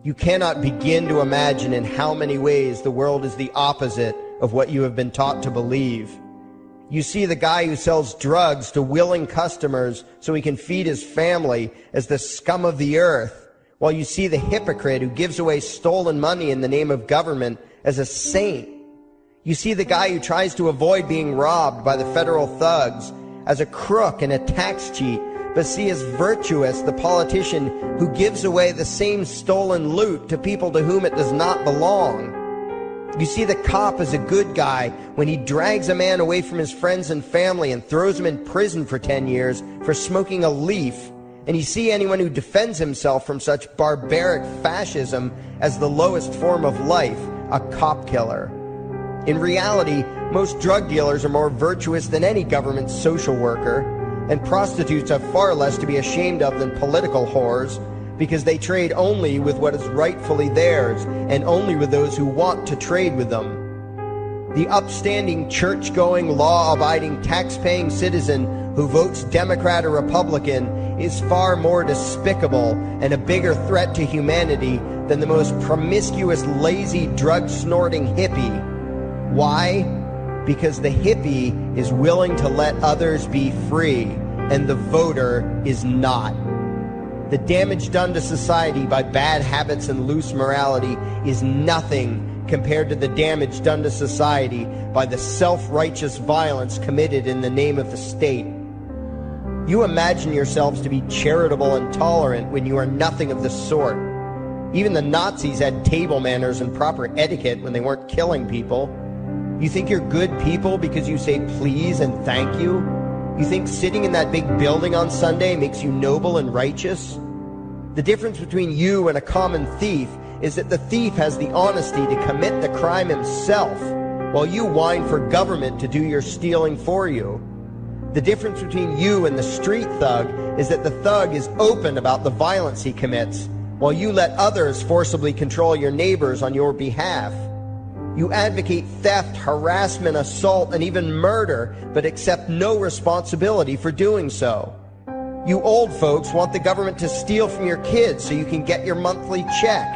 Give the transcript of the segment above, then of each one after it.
You cannot begin to imagine in how many ways the world is the opposite of what you have been taught to believe. You see the guy who sells drugs to willing customers so he can feed his family as the scum of the earth, while you see the hypocrite who gives away stolen money in the name of government as a saint. You see the guy who tries to avoid being robbed by the federal thugs as a crook and a tax cheat, but see as virtuous the politician who gives away the same stolen loot to people to whom it does not belong. You see the cop as a good guy when he drags a man away from his friends and family and throws him in prison for 10 years for smoking a leaf. And you see anyone who defends himself from such barbaric fascism as the lowest form of life, a cop killer. In reality, most drug dealers are more virtuous than any government social worker, and prostitutes have far less to be ashamed of than political whores, because they trade only with what is rightfully theirs, and only with those who want to trade with them. The upstanding, church-going, law-abiding, tax-paying citizen who votes Democrat or Republican is far more despicable and a bigger threat to humanity than the most promiscuous, lazy, drug-snorting hippie. Why? Because the hippie is willing to let others be free, and the voter is not. The damage done to society by bad habits and loose morality is nothing compared to the damage done to society by the self-righteous violence committed in the name of the state. You imagine yourselves to be charitable and tolerant when you are nothing of the sort. Even the Nazis had table manners and proper etiquette when they weren't killing people. You think you're good people because you say please and thank you? You think sitting in that big building on Sunday makes you noble and righteous? The difference between you and a common thief is that the thief has the honesty to commit the crime himself, while you whine for government to do your stealing for you. The difference between you and the street thug is that the thug is open about the violence he commits, while you let others forcibly control your neighbors on your behalf. You advocate theft, harassment, assault, and even murder, but accept no responsibility for doing so. You old folks want the government to steal from your kids so you can get your monthly check.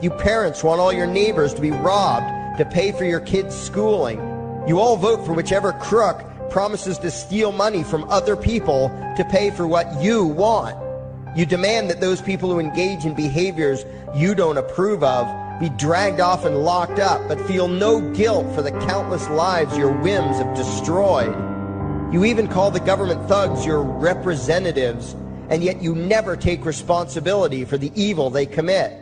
You parents want all your neighbors to be robbed to pay for your kids' schooling. You all vote for whichever crook promises to steal money from other people to pay for what you want. You demand that those people who engage in behaviors you don't approve of be dragged off and locked up, but feel no guilt for the countless lives your whims have destroyed. You even call the government thugs your representatives, and yet you never take responsibility for the evil they commit.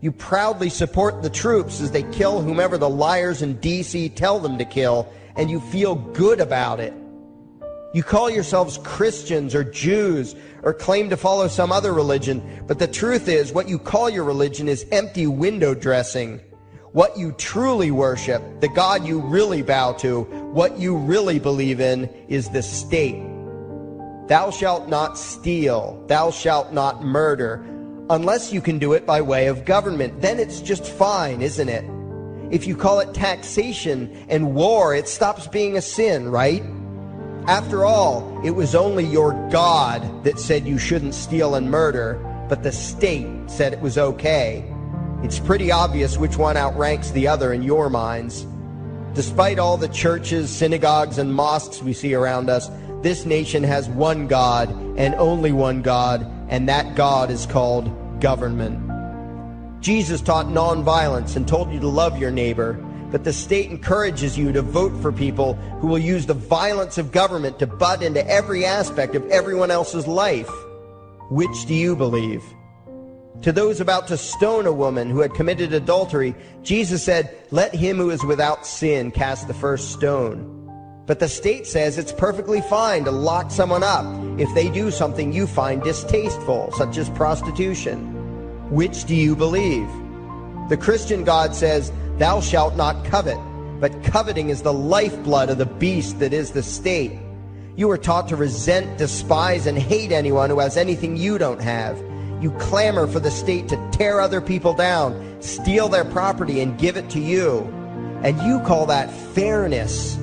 You proudly support the troops as they kill whomever the liars in D.C. tell them to kill, and you feel good about it. You call yourselves Christians or Jews or claim to follow some other religion, but the truth is what you call your religion is empty window dressing. What you truly worship, the God you really bow to, what you really believe in is the state. Thou shalt not steal, thou shalt not murder, unless you can do it by way of government. Then it's just fine, isn't it? If you call it taxation and war, it stops being a sin, right? After all, it was only your God that said you shouldn't steal and murder, but the state said it was okay. It's pretty obvious which one outranks the other in your minds. Despite all the churches, synagogues, and mosques we see around us, this nation has one God and only one God, and that God is called government. Jesus taught nonviolence and told you to love your neighbor, but the state encourages you to vote for people who will use the violence of government to butt into every aspect of everyone else's life. Which do you believe? To those about to stone a woman who had committed adultery, Jesus said, "Let him who is without sin cast the first stone." But the state says it's perfectly fine to lock someone up if they do something you find distasteful, such as prostitution. Which do you believe? The Christian God says, "Thou shalt not covet," but coveting is the lifeblood of the beast that is the state. You are taught to resent, despise, and hate anyone who has anything you don't have. You clamor for the state to tear other people down, steal their property, and give it to you. And you call that fairness.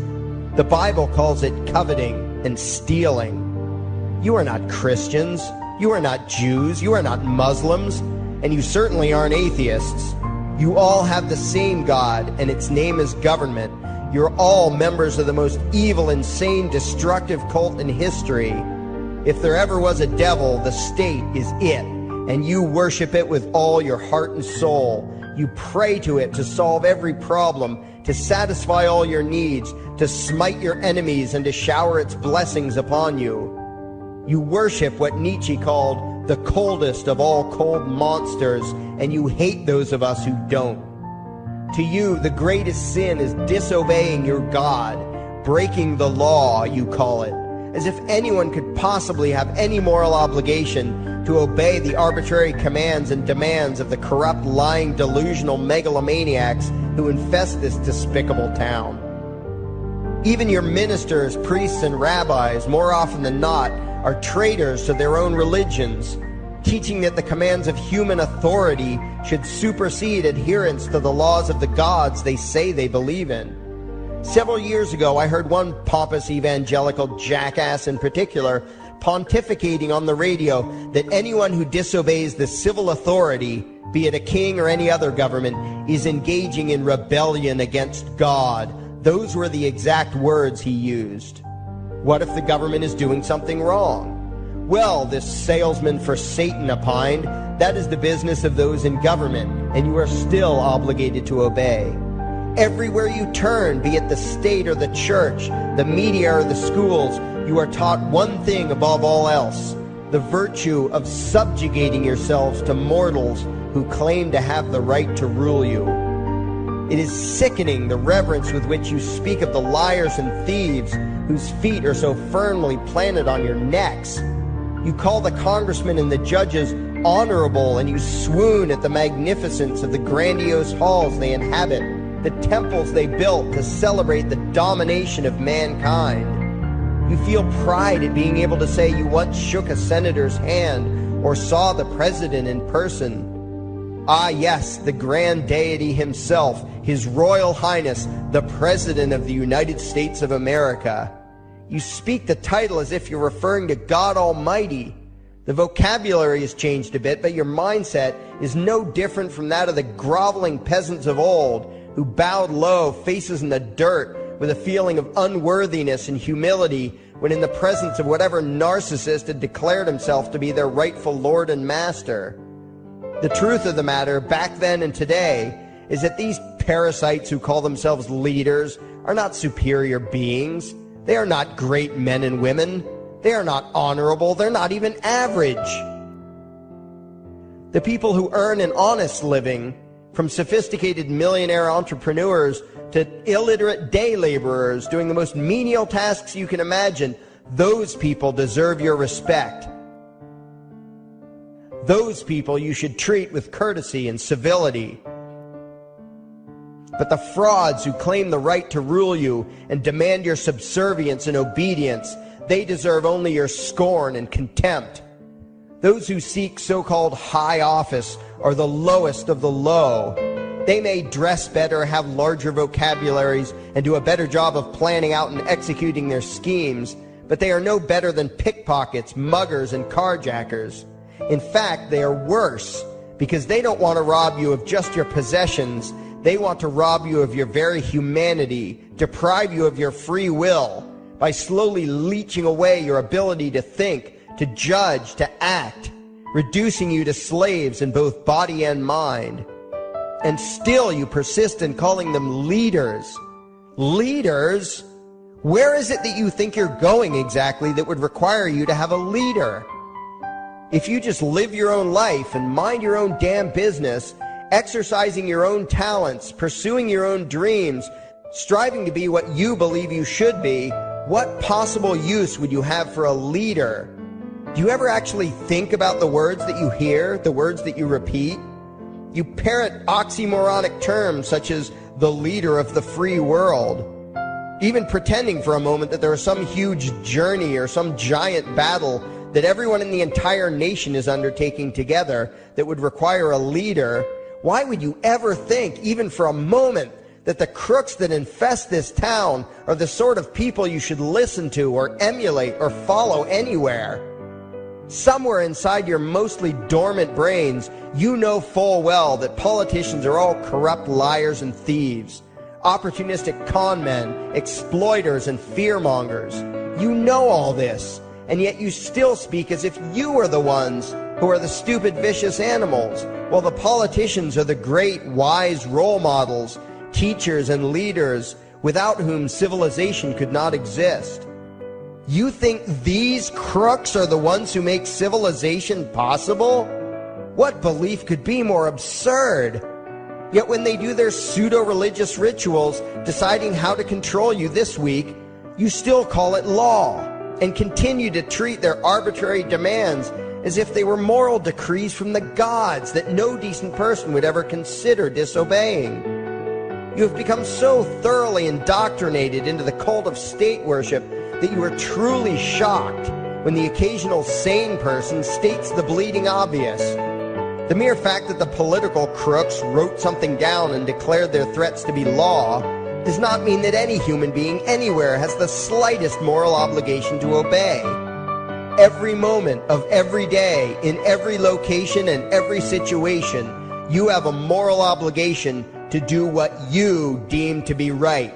The Bible calls it coveting and stealing. You are not Christians. You are not Jews. You are not Muslims. and you certainly aren't atheists. You all have the same God, and its name is government. You're all members of the most evil, insane, destructive cult in history. If there ever was a devil, the state is it, and you worship it with all your heart and soul. You pray to it to solve every problem, to satisfy all your needs, to smite your enemies, and to shower its blessings upon you. You worship what Nietzsche called the coldest of all cold monsters, and you hate those of us who don't. To you, the greatest sin is disobeying your God, breaking the law, you call it, as if anyone could possibly have any moral obligation to obey the arbitrary commands and demands of the corrupt, lying, delusional megalomaniacs who infest this despicable town. Even your ministers, priests, and rabbis, more often than not, are traitors to their own religions, teaching that the commands of human authority should supersede adherence to the laws of the gods they say they believe in. Several years ago, I heard one pompous evangelical jackass in particular pontificating on the radio that anyone who disobeys the civil authority, be it a king or any other government, is engaging in rebellion against God. Those were the exact words he used. What if the government is doing something wrong? Well, this salesman for Satan opined, that is the business of those in government, and you are still obligated to obey. Everywhere you turn, be it the state or the church, the media or the schools, you are taught one thing above all else, the virtue of subjugating yourselves to mortals who claim to have the right to rule you. It is sickening the reverence with which you speak of the liars and thieves whose feet are so firmly planted on your necks. You call the congressmen and the judges honorable, and you swoon at the magnificence of the grandiose halls they inhabit, the temples they built to celebrate the domination of mankind. You feel pride at being able to say you once shook a senator's hand or saw the president in person. Ah, yes, the grand deity himself, His Royal Highness, the President of the United States of America. You speak the title as if you're referring to God Almighty. The vocabulary has changed a bit, but your mindset is no different from that of the groveling peasants of old who bowed low, faces in the dirt, with a feeling of unworthiness and humility when in the presence of whatever narcissist had declared himself to be their rightful lord and master. The truth of the matter, back then and today, is that these parasites who call themselves leaders are not superior beings. They are not great men and women. They are not honorable. They're not even average. The people who earn an honest living, from sophisticated millionaire entrepreneurs to illiterate day laborers doing the most menial tasks you can imagine, those people deserve your respect. Those people you should treat with courtesy and civility. But the frauds who claim the right to rule you and demand your subservience and obedience, they deserve only your scorn and contempt. Those who seek so-called high office are the lowest of the low. They may dress better, have larger vocabularies, and do a better job of planning out and executing their schemes, but they are no better than pickpockets, muggers, and carjackers. In fact, they are worse, because they don't want to rob you of just your possessions. They want to rob you of your very humanity, deprive you of your free will, by slowly leeching away your ability to think, to judge, to act, reducing you to slaves in both body and mind. And still you persist in calling them leaders. Leaders? Where is it that you think you're going exactly that would require you to have a leader? If you just live your own life and mind your own damn business, exercising your own talents, pursuing your own dreams, striving to be what you believe you should be, what possible use would you have for a leader? Do you ever actually think about the words that you hear, the words that you repeat? You parrot oxymoronic terms such as the leader of the free world, even pretending for a moment that there is some huge journey or some giant battle that everyone in the entire nation is undertaking together that would require a leader. Why would you ever think, even for a moment, that the crooks that infest this town are the sort of people you should listen to or emulate or follow anywhere? Somewhere inside your mostly dormant brains, you know full well that politicians are all corrupt liars and thieves, opportunistic con men, exploiters, and fearmongers. You know all this, and yet you still speak as if you are the ones who are the stupid, vicious animals, while the politicians are the great, wise role models, teachers, and leaders without whom civilization could not exist. You think these crooks are the ones who make civilization possible? What belief could be more absurd? Yet when they do their pseudo-religious rituals, deciding how to control you this week, you still call it law, and continue to treat their arbitrary demands as if they were moral decrees from the gods that no decent person would ever consider disobeying. You have become so thoroughly indoctrinated into the cult of state worship that you are truly shocked when the occasional sane person states the bleeding obvious. The mere fact that the political crooks wrote something down and declared their threats to be law does not mean that any human being anywhere has the slightest moral obligation to obey. Every moment of every day, in every location and every situation, you have a moral obligation to do what you deem to be right,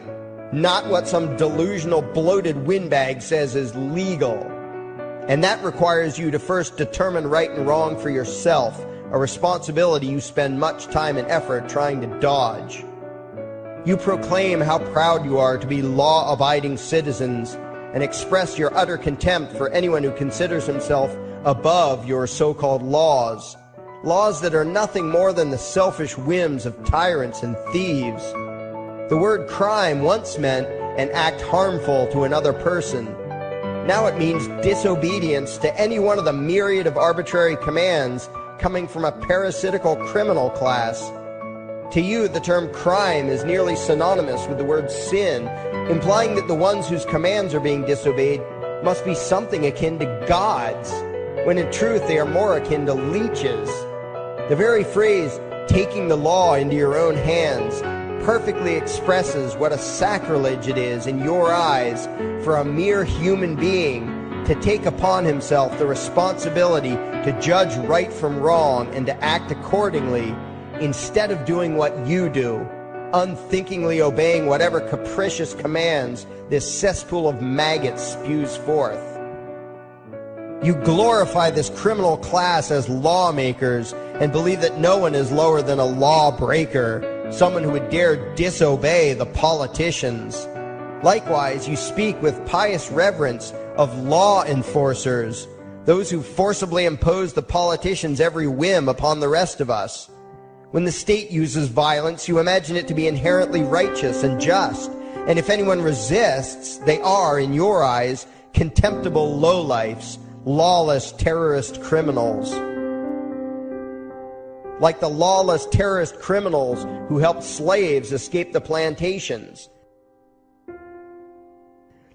not what some delusional bloated windbag says is legal. And that requires you to first determine right and wrong for yourself, a responsibility you spend much time and effort trying to dodge. You proclaim how proud you are to be law-abiding citizens and express your utter contempt for anyone who considers himself above your so-called laws, laws that are nothing more than the selfish whims of tyrants and thieves. The word crime once meant an act harmful to another person. Now it means disobedience to any one of the myriad of arbitrary commands coming from a parasitical criminal class. To you, the term crime is nearly synonymous with the word sin, implying that the ones whose commands are being disobeyed must be something akin to gods, when in truth they are more akin to leeches. The very phrase, taking the law into your own hands, perfectly expresses what a sacrilege it is in your eyes for a mere human being to take upon himself the responsibility to judge right from wrong and to act accordingly, instead of doing what you do, unthinkingly obeying whatever capricious commands this cesspool of maggots spews forth. You glorify this criminal class as lawmakers and believe that no one is lower than a lawbreaker, someone who would dare disobey the politicians. Likewise, you speak with pious reverence of law enforcers, those who forcibly impose the politicians' every whim upon the rest of us. When the state uses violence, you imagine it to be inherently righteous and just, and if anyone resists, they are, in your eyes, contemptible lowlifes, lawless terrorist criminals. Like the lawless terrorist criminals who helped slaves escape the plantations.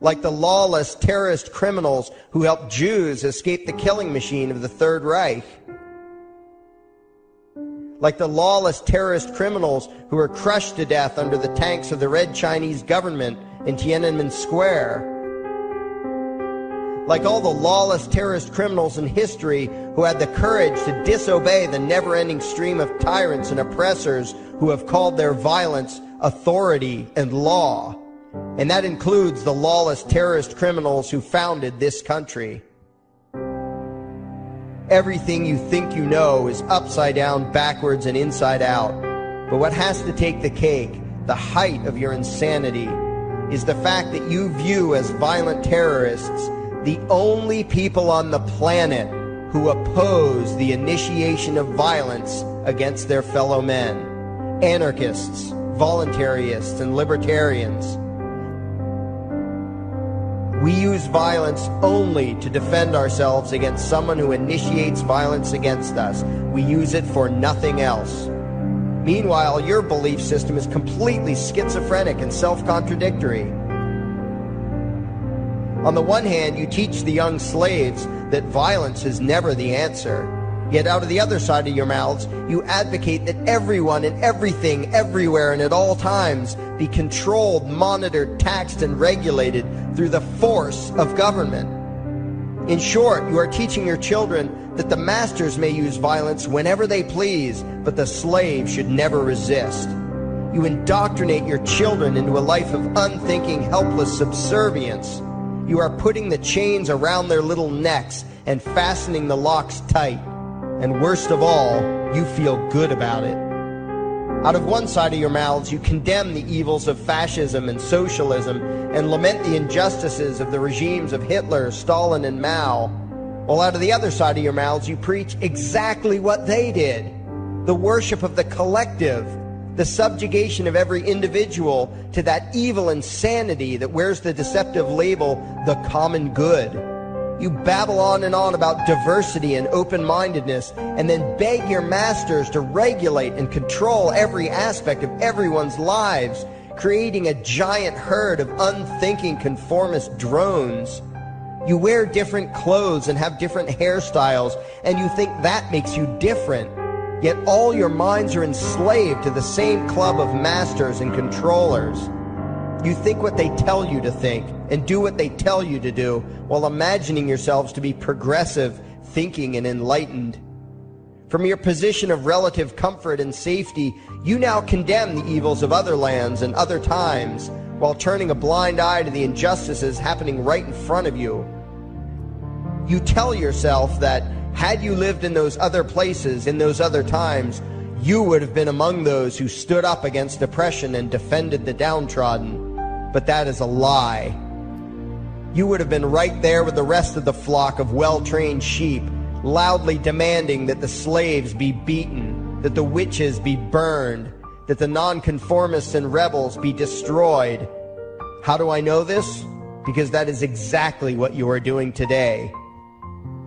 Like the lawless terrorist criminals who helped Jews escape the killing machine of the Third Reich. Like the lawless terrorist criminals who were crushed to death under the tanks of the Red Chinese government in Tiananmen Square. Like all the lawless terrorist criminals in history who had the courage to disobey the never-ending stream of tyrants and oppressors who have called their violence authority and law. And that includes the lawless terrorist criminals who founded this country. Everything you think you know is upside down, backwards, and inside out. But what has to take the cake, the height of your insanity, is the fact that you view as violent terrorists the only people on the planet who oppose the initiation of violence against their fellow men. Anarchists, voluntarists, and libertarians. We use violence only to defend ourselves against someone who initiates violence against us. We use it for nothing else. Meanwhile, your belief system is completely schizophrenic and self-contradictory. On the one hand, you teach the young slaves that violence is never the answer. Yet out of the other side of your mouths, you advocate that everyone and everything, everywhere and at all times be controlled, monitored, taxed, and regulated through the force of government. In short, you are teaching your children that the masters may use violence whenever they please, but the slave should never resist. You indoctrinate your children into a life of unthinking, helpless subservience. You are putting the chains around their little necks and fastening the locks tight. And worst of all, you feel good about it. Out of one side of your mouths, you condemn the evils of fascism and socialism and lament the injustices of the regimes of Hitler, Stalin, and Mao. While out of the other side of your mouths, you preach exactly what they did. The worship of the collective, the subjugation of every individual to that evil insanity that wears the deceptive label, the common good. You babble on and on about diversity and open-mindedness, and then beg your masters to regulate and control every aspect of everyone's lives, creating a giant herd of unthinking conformist drones. You wear different clothes and have different hairstyles, and you think that makes you different. Yet all your minds are enslaved to the same club of masters and controllers. You think what they tell you to think and do what they tell you to do while imagining yourselves to be progressive, thinking, and enlightened. From your position of relative comfort and safety, you now condemn the evils of other lands and other times while turning a blind eye to the injustices happening right in front of you. You tell yourself that had you lived in those other places, in those other times, you would have been among those who stood up against oppression and defended the downtrodden. But that is a lie. You would have been right there with the rest of the flock of well-trained sheep, loudly demanding that the slaves be beaten, that the witches be burned, that the nonconformists and rebels be destroyed. How do I know this? Because that is exactly what you are doing today.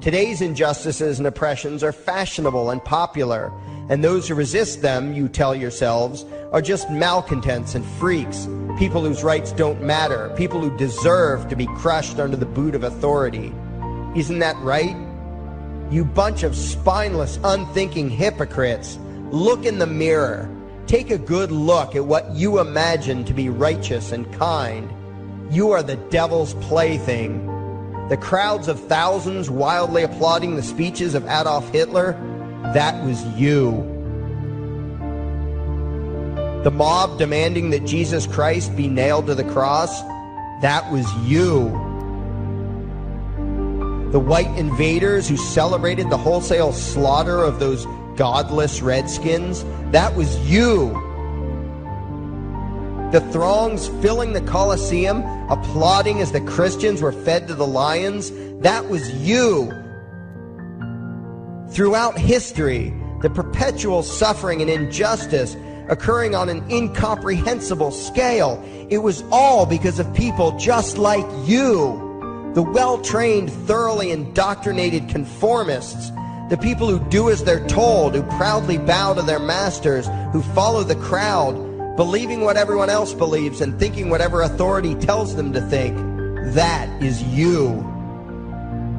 Today's injustices and oppressions are fashionable and popular, and those who resist them, you tell yourselves, are just malcontents and freaks, people whose rights don't matter, people who deserve to be crushed under the boot of authority. Isn't that right? You bunch of spineless, unthinking hypocrites, look in the mirror. Take a good look at what you imagine to be righteous and kind. You are the devil's plaything. The crowds of thousands wildly applauding the speeches of Adolf Hitler, that was you. The mob demanding that Jesus Christ be nailed to the cross, that was you. The white invaders who celebrated the wholesale slaughter of those godless redskins, that was you. The throngs filling the Colosseum, applauding as the Christians were fed to the lions, that was you. Throughout history, the perpetual suffering and injustice occurring on an incomprehensible scale, it was all because of people just like you. The well-trained, thoroughly indoctrinated conformists, the people who do as they're told, who proudly bow to their masters, who follow the crowd, believing what everyone else believes and thinking whatever authority tells them to think. That is you.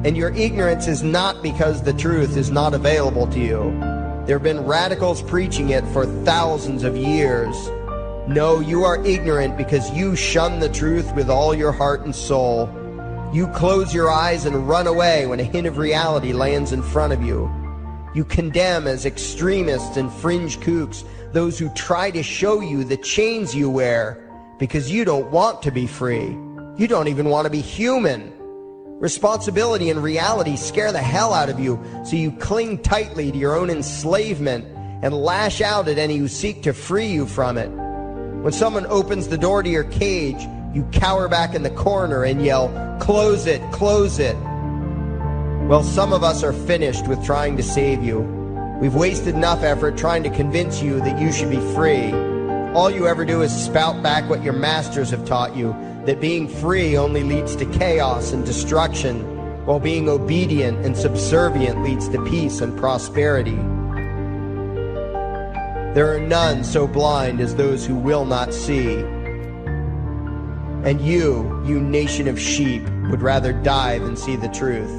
And your ignorance is not because the truth is not available to you. There have been radicals preaching it for thousands of years. No, you are ignorant because you shun the truth with all your heart and soul. You close your eyes and run away when a hint of reality lands in front of you. You condemn as extremists and fringe kooks those who try to show you the chains you wear because you don't want to be free. You don't even want to be human. Responsibility and reality scare the hell out of you, so you cling tightly to your own enslavement and lash out at any who seek to free you from it. When someone opens the door to your cage, you cower back in the corner and yell, "Close it, close it." Well, some of us are finished with trying to save you. We've wasted enough effort trying to convince you that you should be free. All you ever do is spout back what your masters have taught you, that being free only leads to chaos and destruction, while being obedient and subservient leads to peace and prosperity. There are none so blind as those who will not see. And you nation of sheep, would rather die than see the truth.